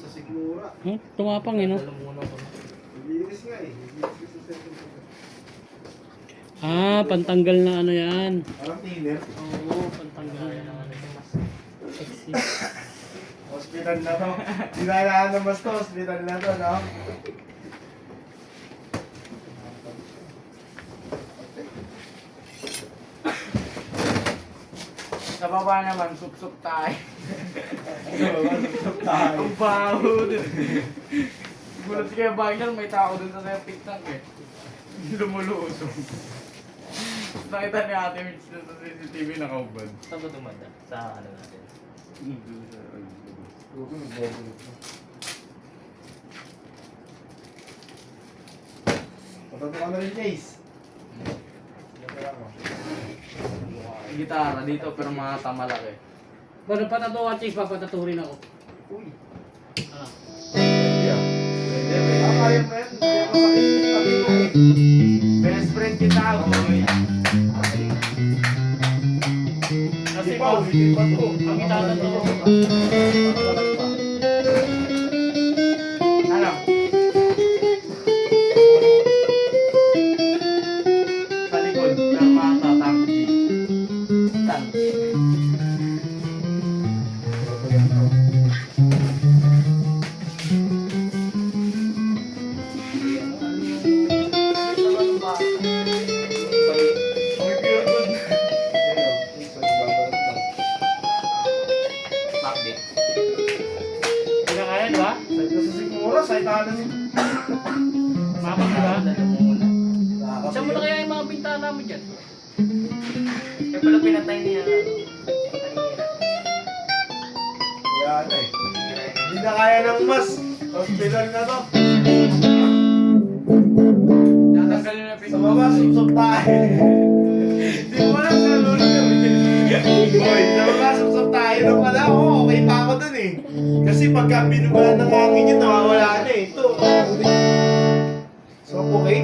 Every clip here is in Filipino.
sa sigmura. Tumapang eh, no? Naglinis nga eh. Naglinis ka sa second. Ah, pantanggal na ano yan. Parang thinner. Oo, pantanggal na ano yan. Sexy. Hospital na to. Dinalaan ng mas to. Hospital na to, no? Sa baba naman, sup-sup tayo. Sup tayo. Ang baho dun. Gulat si Kuya Wagner, may tao dun sa septic tank eh. Lumuluusong. Nakita ni Ate Mitch dun sa CCTV nakaubad. Saan ba dumanda? Sa ano natin? Patuto ka na rin, Chase. Gitara dito pero mga tamalaki. Bueno, patato ka, Chase, papataturin ako. Uy. Ah. Kaya mo yan. Kaya masakit yung tabi mo eh. Best friend kita ako. Kasi pa, ulitin pa to. Ang itatato ko. Alam. Sa likod, pero matatangki. Tangki. Backdate. Hindi na kaya, di ba? Side ka sa sigmura, side ka na sin. Mapang, di ba? Nakakapigil. Saan mo na kaya yung mga bintana mo dyan? Kaya pala pinatay niya. Kaya ano eh. Hindi na kaya ng mas. Hospital na to. Natanggal nyo na Sa baba, sup tayo. Hindi mo alam sa lolo kami. Boy, sa baba, sup tayo. Nung pala, okay pa ako dun eh. Kasi pagka binugaan ng hangin yun, nawawala na eh. Ito. So, okay.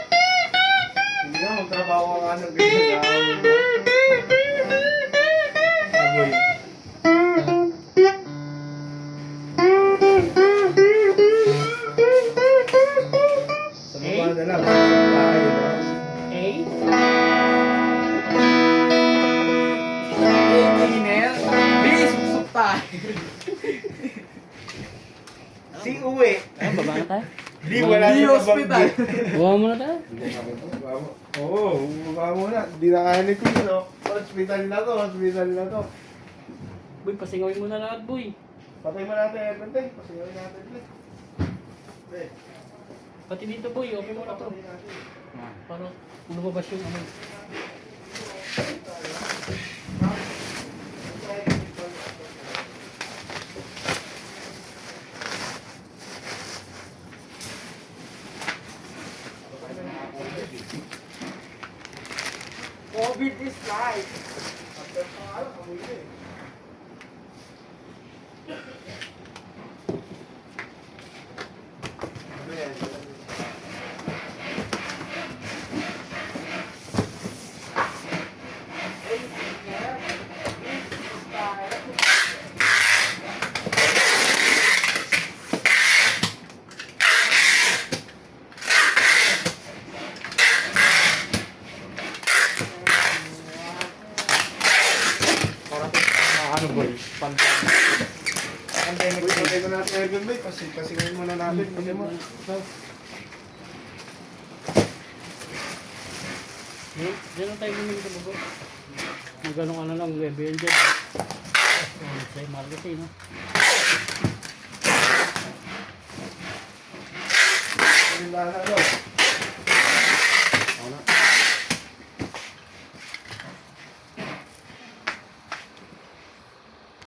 Hindi na, magtrabaho ka nga ng ganyan. Aboy. Sa baba na lang, sup tayo. No? Eh? Tiner. Di, sup-sup tayo. Si Uwe. Ay, baba na tayo. Di, wala Di siya hospital. Baba mo na tayo. Oo, baba mo na. Di na kaya ni Kuya, no? Hospital na to, hospital na to. Boy, pasingawin mo na lahat, boy. Patay mo natin, Erpente. Pasingawin natin, please. Pre, Pati dito, boy. Okay mo na to. patay natin. Para lumabas yung ano. COVID is life. After pangalan, kamuwi na eh. Ano yan? Ano boy? Pandemic. Patay mo natin, Erpente. Pasingawin muna natin. Patay mo. Diyan lang tayo bumili sa baba. Magano ano lang, level dyan. Say market eh, no? Wala na,